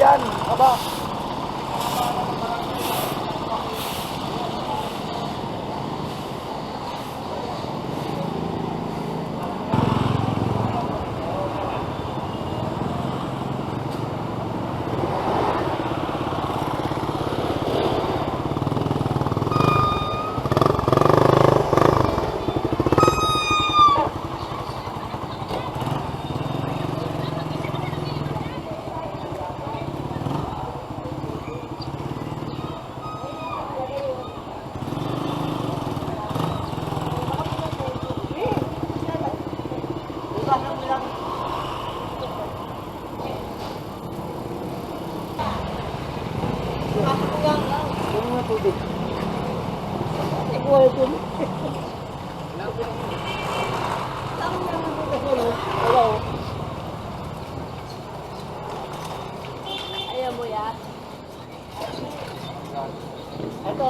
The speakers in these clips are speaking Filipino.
yan. Aba. Ayaw mo yan? Ito.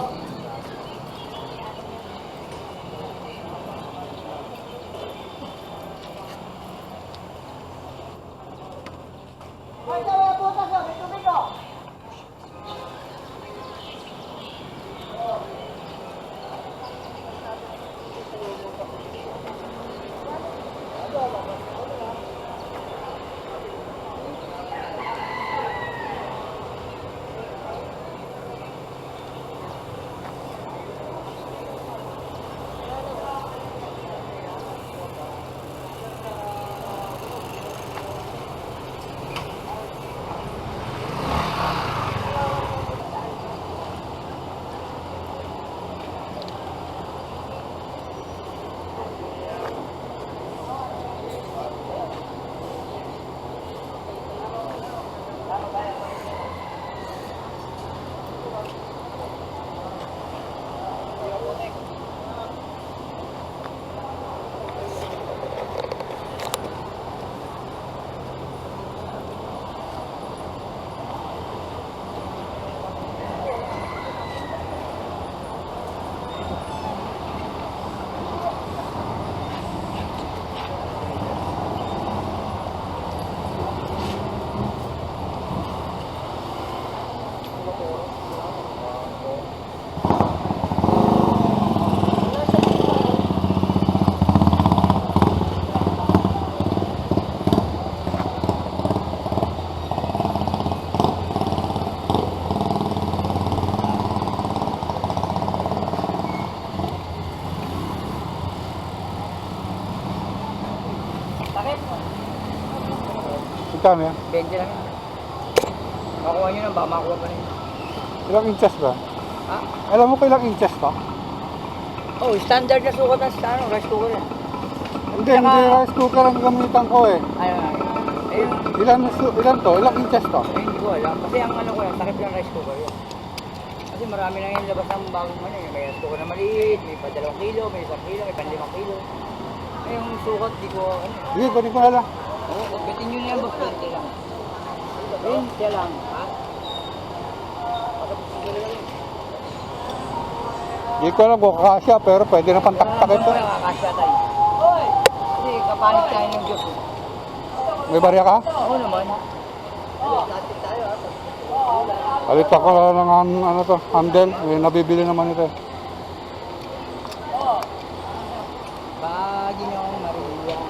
Magkano yan? 20 lang yan. Makuha nyo lang, baka makuha pa rin. Ilang inches ba? Ha? Alam mo kailang inches to? Oh, standard na sukat ng rice cooker yan. Hindi rice cooker ang gamitan ko eh. Ayun. Ilan to? Ilang inches to? Ay, hindi ko alam. Kasi ang ano ko yan, takip lang rice cooker yan. Kasi marami na yung labas ng bagong ano. May rice cooker na maliit, may pa 2 kilo, may 1 kilo, may pa 5 kilo. Ay, yung sukat, di ko ano. Sige, kunin ko na lang. Oo, bitin nyo niyan, boss. 20 lang. 20 lang, ha? Hindi ko alam kung kakasya, pero pwede na pantaktak ito. Wala kakasya tayo. Kasi kapalit tayo ng Diyos. May barya ka? Oo naman. Palit ako ng ano to, handle. May nabibili naman ito. Paginoong Maria,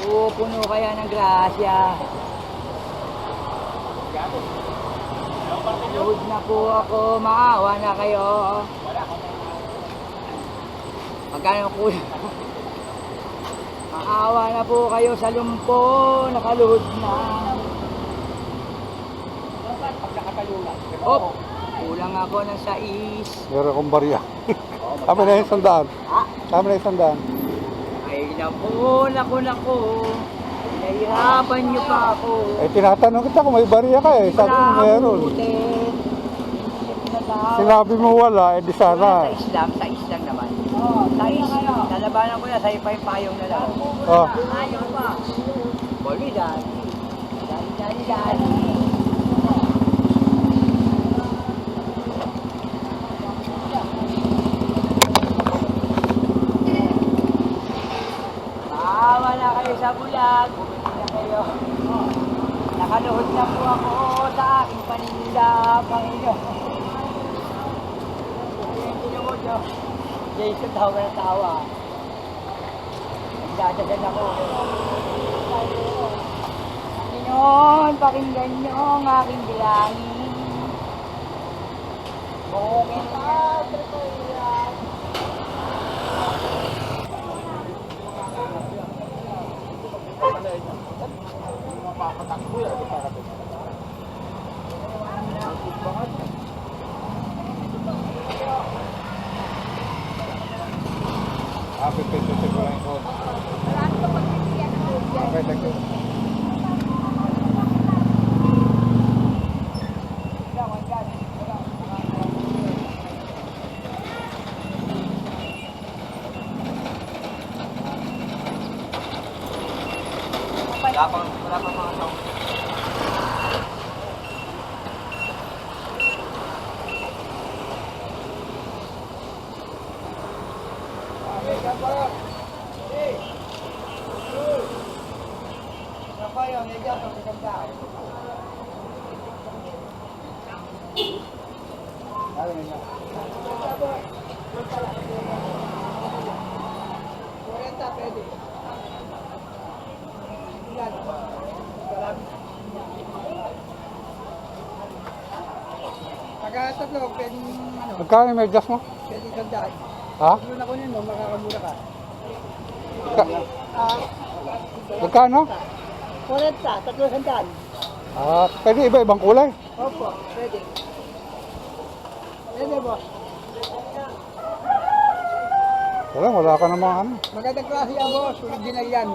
puno kaya ng grasya. Luhod na po ako, maawa na kayo. Magkano po? Maawa na po kayo sa lumpo, nakaluhod na. Op, kulang ako ng 6. Meron akong barya. Kami na yung 100. Kami na yung 100. Ay naku. Nahihirapan niyo pa ako. Eh, tinatanong kita kung may barya ka eh. Sabi mo meron. Sinabi mo wala, eh di sana. Sa Islam naman. Sa Islam, lalabanan ko yan, sa ipayong na lang. Oh. Ayaw pa. Boli, dali. Maawa na kayo sa bulag. Bumili na kayo. Nakaluhod na po ako sa aking paninda, Panginoon. Yung tinuod, oh. Jason, tawa na tawa. Nagdadasal ako. Panginoon, pakinggan niyo ang aking bilangin. Bukongin na, Tritoyan. Mapapatakbo yan, di para doon. Pipit ko lang ito. Okay, thank you. Wala pa mga tao. Tatlo, pwedeng ano, Magkano yung medyas mo? pwedeng sandaan. Ha? Muna ko nyo, makakamura ka. Magkano? 40, tatlo sandaan. Pwede iba-ibang kulay. Opo, pwede. Pwede po. Wala ka namang ano. Magandang klase yan boss, original yan.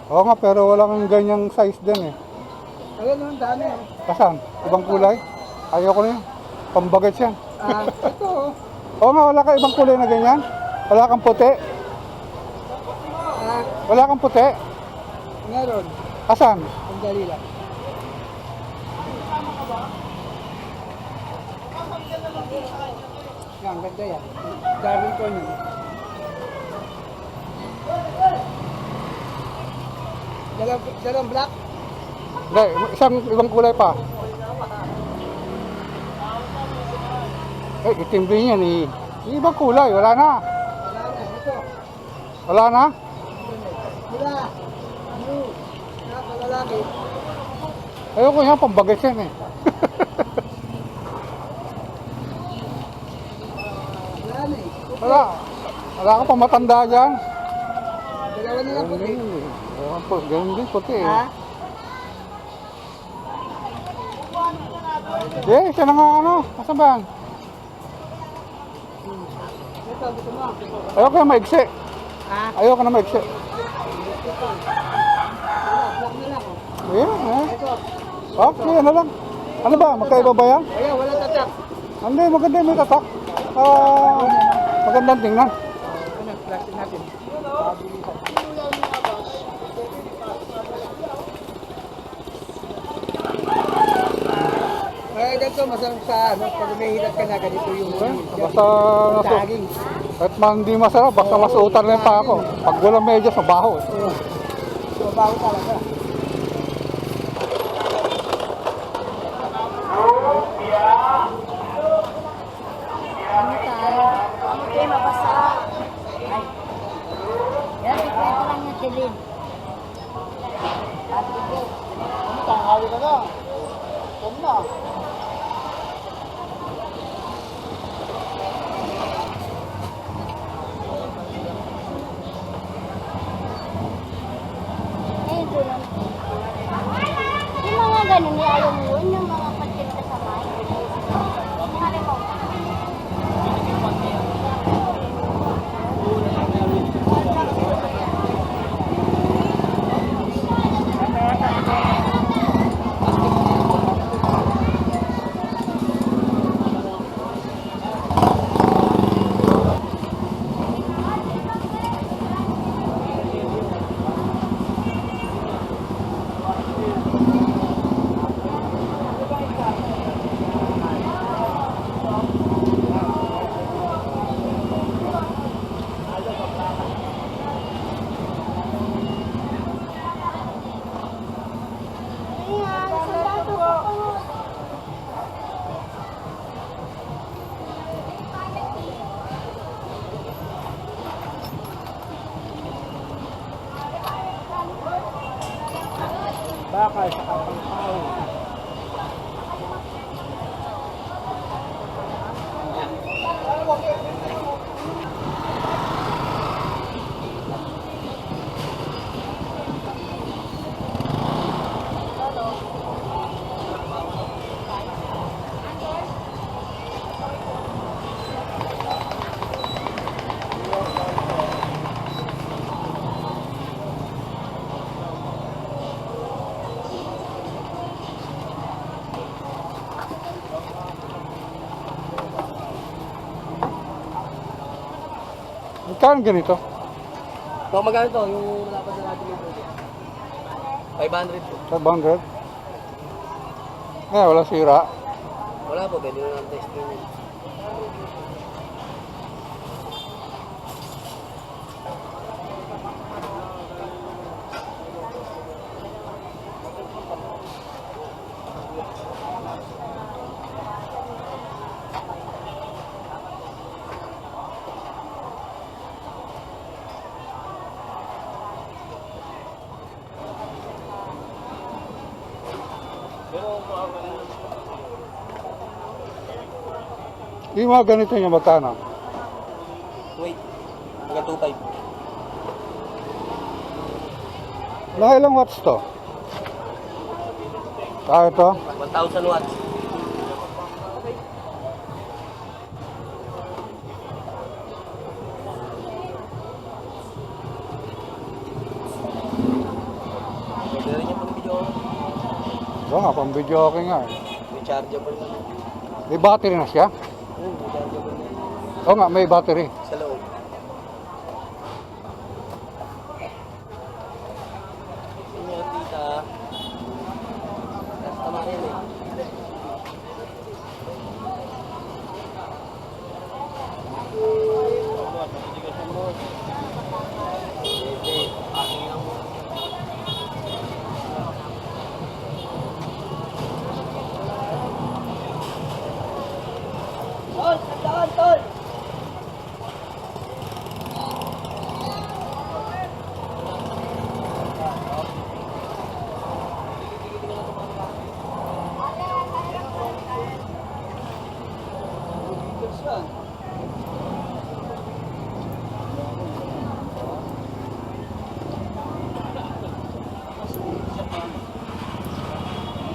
Oo nga, pero wala kang ganyang size din eh. Ayun naman dami. Kasan? Ibang kulay? Ayoko na yun. Pambagets yan. Ito, Oo nga, wala ka ibang kulay na ganyan. Wala kang puti. Wala kang puti. meron. Kasan? Sandali lang. Yan, ganda yan. Darwin ko yun. Dalawang black. Hindi, isang ibang kulay pa. Itim din yan eh. Yung ibang kulay, wala na. Wala na, ito. Wala na? Wala. Blue. Nakalalaki. Ayoko yan, pambagets yan eh. Wala na eh. Wala. Wala ka pa matanda dyan. Dalawa na lang puti. Ganun din, puti eh. Ha? Siya na nga ano. Kasan ba yan? Ito, gusto mo. Ayoko na maigsi. Ha? Ayoko na maigsi. Wala, black na lang. Oh. Ayan, eh. Ito. Okay, ano lang. Ano ba? Magkaiba ba yan? Ayan, wala tatak. Hindi, maganda yung may tatak. Magandang tingnan. Ano, plastic natin. Ganito, masarap sa ano, pag may hilat ka na, ganito yung Basta saging. kahit man hindi masarap, basta masuutan lang pa ako. Pag walang medyas, mabaho. Mabaho talaga. Ano tayo? Okay, mabasa. Ay. Yan, ikwento lang yung silid. Tanghali ka na. Huwag na. Eh, ito lang. Yung mga ganun, ayaw mo yun, yung mga patil ka sa may. Mga mo. Bakal sa kapang tao. Magkano ganito? So, magkano to? Yung malapad na natin dito. 500 po. 500? Eh, wala sira. Wala po, pwede na lang testing yun. Yung mga ganito niya, magkano? Wait, hanggang 2.5. Mga ilang watts to? Ah, ito? 1,000 watts. Pwede rin yung pang video. Oo nga, pang video okay nga eh. May chargeable na. May battery na siya? May chargeable na. Oo nga, may battery. Sa loob. Inyo, tita. Tama rin eh. Tol, sandaan, tol!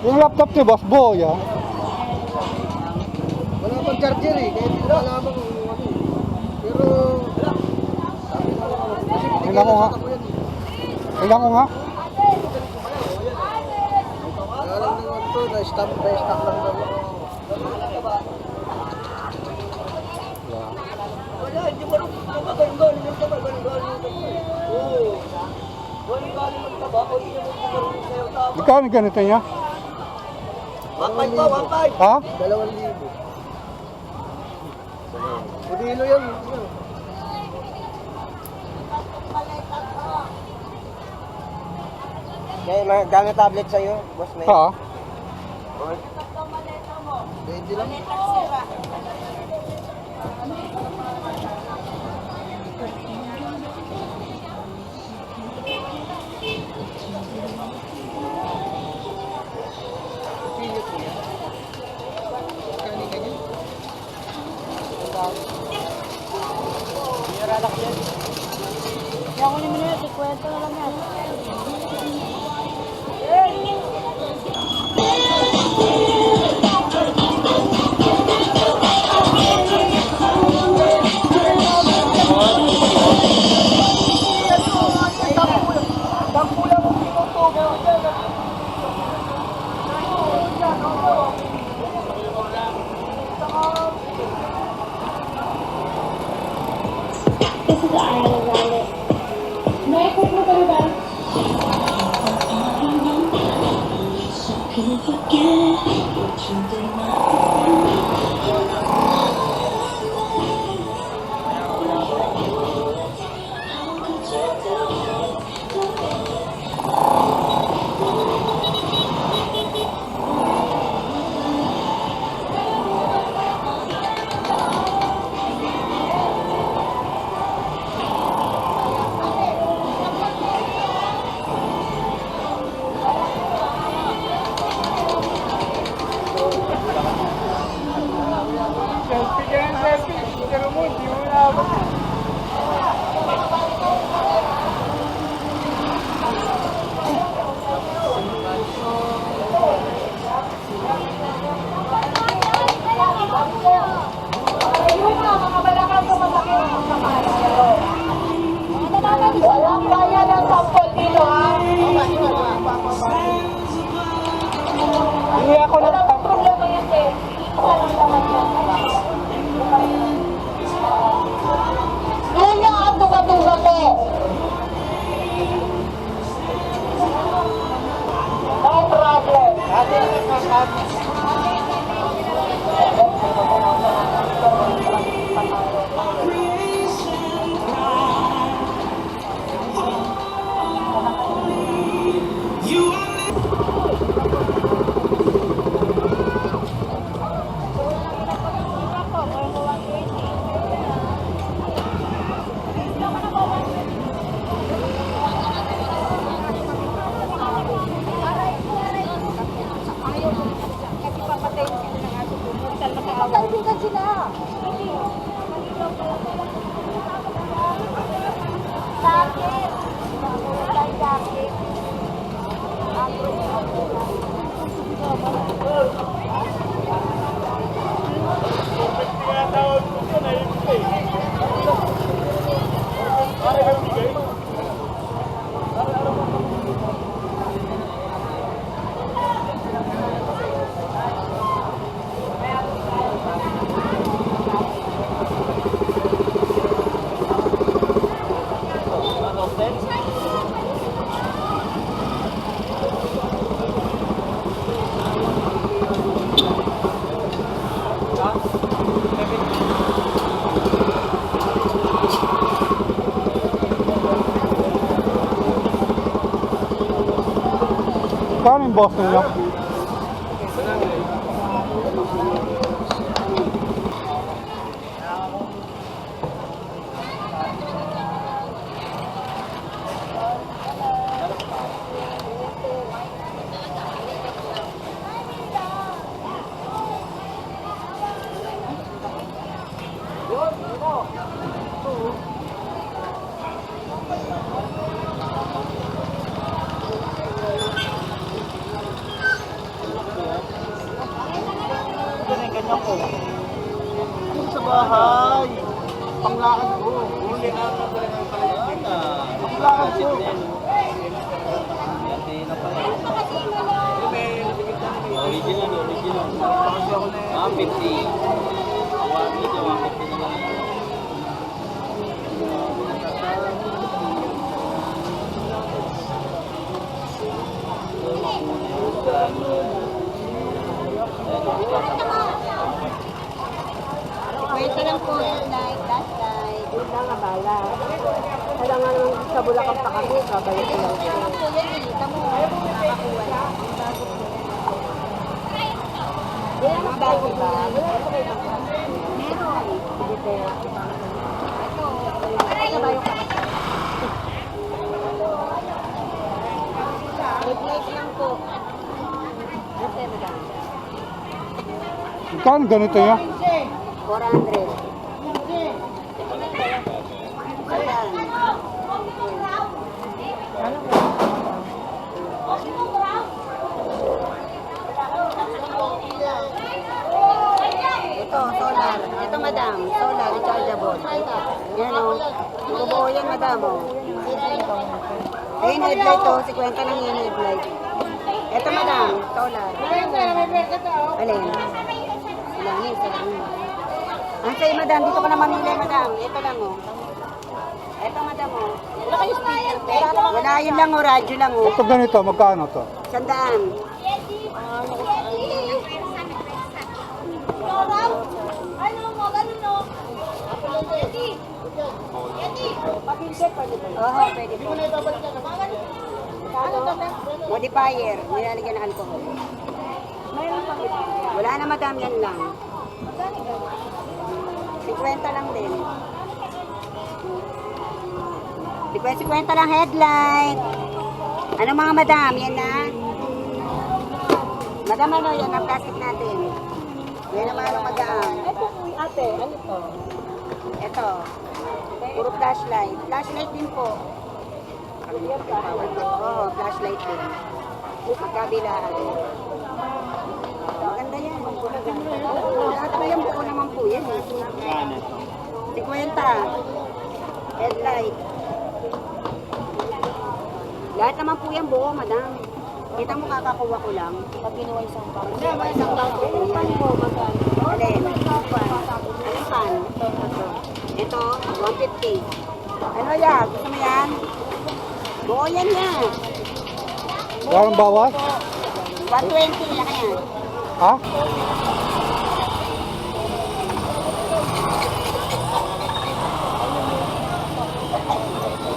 Yung laptop ni Boss Boy, ah. Wala pang charger eh, kaya hindi ko malaman kung ano eh. Pero, sabi ko kasi Tingnan ko nga. ako yan eh. Tingnan ko nga. Kaya lang naman ito, na-stock lang naman. Yeah. Wala, hindi mo rin magaling-galing yung taba, galing-galing yung taba. Oo. Galing-galing yung taba, o hindi mo magaling sa'yo taba. Magkano ganito niya? 1.5 pa, 1.5. Ha? 2,000. Modelo yan. May gamit tablet sa'yo, boss na Ha? Pwede lang. Kaya ko naman yun, ikwento na lang yan. This is the island around it. May I put mo ba? Walang kaya ng sampol dito, ha? Hindi ako ng Walang problema yan, eh. Isa lang naman yan. Kaya ang tuka-tuka ko. No problem. Magtalbigan sila. Jacket. Kulay jacket. Paano yung boss ninyo? Sa bahay. Panglakad ko. Panglakad ko. Original. Kasi ako na 50. 150 na lang. Pwede lang po yung light, last light. Yun lang nga bala. Kailangan naman sa Bulacan pa kami, babalik ko lang. Pwede lang po yan, kita mo. Nakakakuha na. Yan ang bago ba? Wala pa kayo ba? Meron. Sige, kaya. Ito. Ito ba yung kapatid? Light lang po. Kasi madam. Magkano ganito nyo? 400. Ito, solar. Ito, madam. Solar, rechargeable. Yan o. Bubuo yan, madam o. Ayun, headlight o. 50 lang yung headlight. Ito, madam. Solar. Alin? Alin, solar. Ang sa'yo, madam. Dito ka na mamili, madam. Ito lang o. Ito, madam o. Wala kayo speaker. Wala, yun lang o. Radyo lang o. Ito ganito, magkano to? 100. Oo, pwede po. Modifier, nilalagyan ng alcohol. Wala na madam, yan lang. 50 lang din. 50 lang headlight. Ano mga madam, yan na? Madam, ano yan ang plastic natin? Yan naman ang magaang. Ito, ate, ano to? Ito. Puro flashlight. Flashlight din po. Oo, flashlight din. Magkabilaan. Maganda yan. Lahat na yung buo naman po yan. 50. Headlight. Lahat naman po yan buo, madam. Kita mo kakakuha ko lang. Pag kinuha isang bag. Hindi, may isang bago. Pan mo, magkano? Alin? Anong pan? Ito, 150. Ano yan? Gusto mo yan? Buo yan yan. Garang bawas? 120 lang yan. Ha?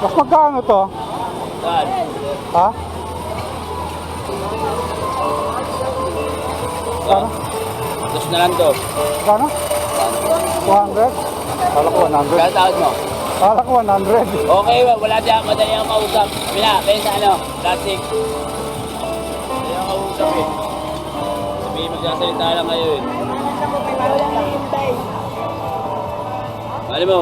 Mas magkano to? Ha? Magkano? Tapos na lang to. Magkano? 200? Kala ko 100. Kaya tawad mo. Kala ko 100. Okay, wala dyan. Madali ang kausap. Pila, sa ano? Plastic. Madali ang kausap eh. Sabihin, magsasalita lang kayo eh. Mali mo.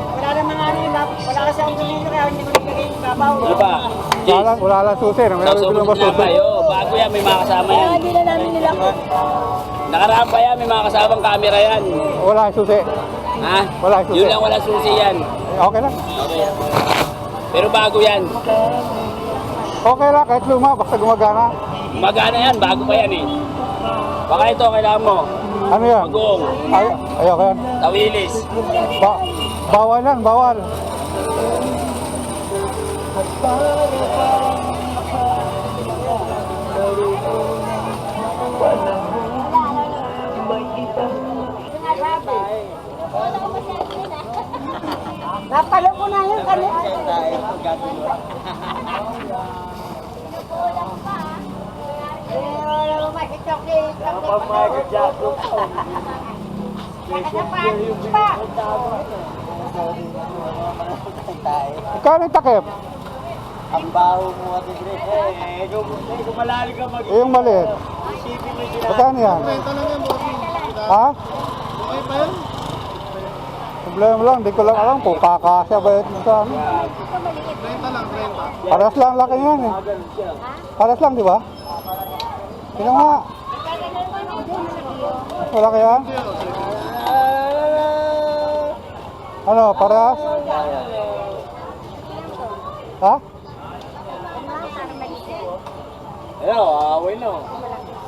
Wala naman nga rin, wala kasi ang tumingin kaya hindi ko nilagay yung babaw. Ano ba? Wala lang susi. May Tapos bilong ba na susi? kayo. Bago yan, may mga kasama yan. Hindi na namin nilakot. Nakaraan pa yan, may mga kasamang camera yan. Wala yung susi. Ha? Wala yung susi. Yun lang, wala susi yan. Okay lang. Okay. Pero bago yan. Okay lang, kahit luma, basta gumagana. Magana yan, bago pa yan eh. Baka ito, kailangan mo. Ano yan? Magong, Ayoko yan. tawilis. Bawal yan, bawal. Napalo ko na yun kanina. Ikaw yung takip. Ang baho mo at eh, kung malali ka mag Yung maliit. isipin mo sila. Magkano yan? Ito lang yan, bossing. Ha? Okay pa yan? Problema lang, di ko lang alam kung kakasya ba yun sa ano. Renta lang, renta. Paras lang laki yan eh. Paras lang, di ba? Sino nga? Wala kaya? Ano, paras? Ha? Hello, away na.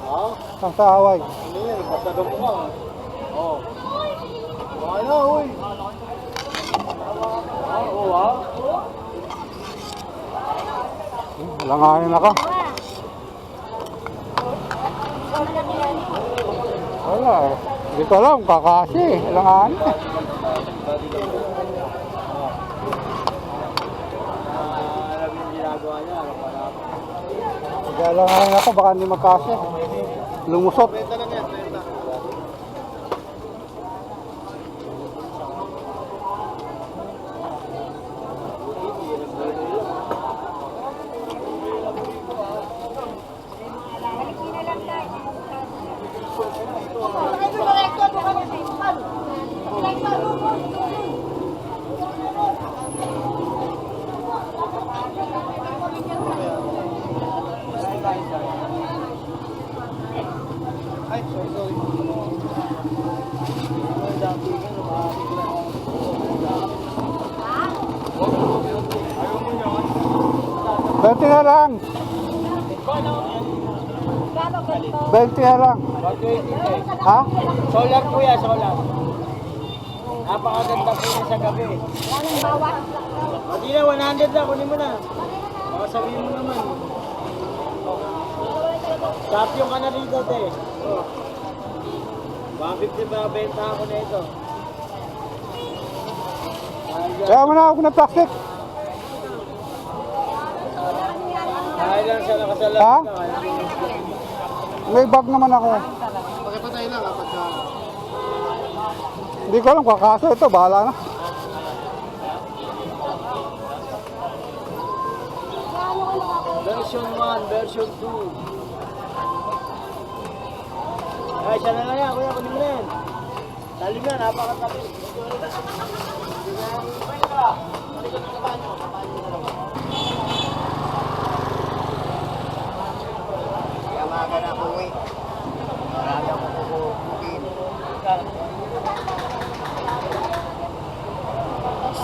Ha? Ang sa away. Ano yan? Basagan mo ka. Oo. Ano, uy? Oo, ha? Langanin ako. Wala eh. Hindi ko alam, kakasya eh. Langanin eh. Alam yung ginagawa niya. Kaya langanin ako, baka hindi magkasya. Lumusot. Renta lang yan, renta. Ay, sorry. Benti na lang. 20 na lang. Ha? Solar po yan, solar. Napakaganda po niya sa gabi. Hindi na, 100 na, kunin mo na. Baka sabihin mo naman. Sapyo ka na rito, te. Oh. 150 ba benta ako na ito? Kaya mo na ako ng plastic. Dahil lang siya nakasalat Ha? ka. May bag naman ako. Pakipatay lang kapag ka... Hindi ko alam, kakasya ito, bahala na. Version 1, version 2. Ay, siya na lang yan, kuya, kunin mo na yan. Lalim na, napakatabi. Yamaga na ako eh. Marami ako kukukin.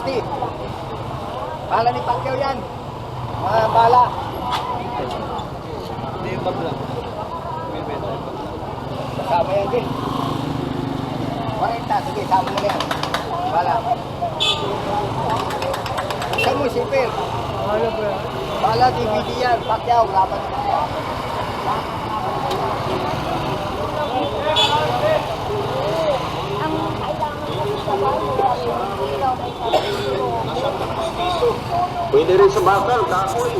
150. Bala ni Pacquiao yan. Mga bala. Hindi yung bag lang. Kasama yan din. 40, sige, sama mo na yan. Bala. Saan mo sipir? Bala, DVD yan. Pacquiao, laban ni Pacquiao. Pwede rin sa bakal, kahoy.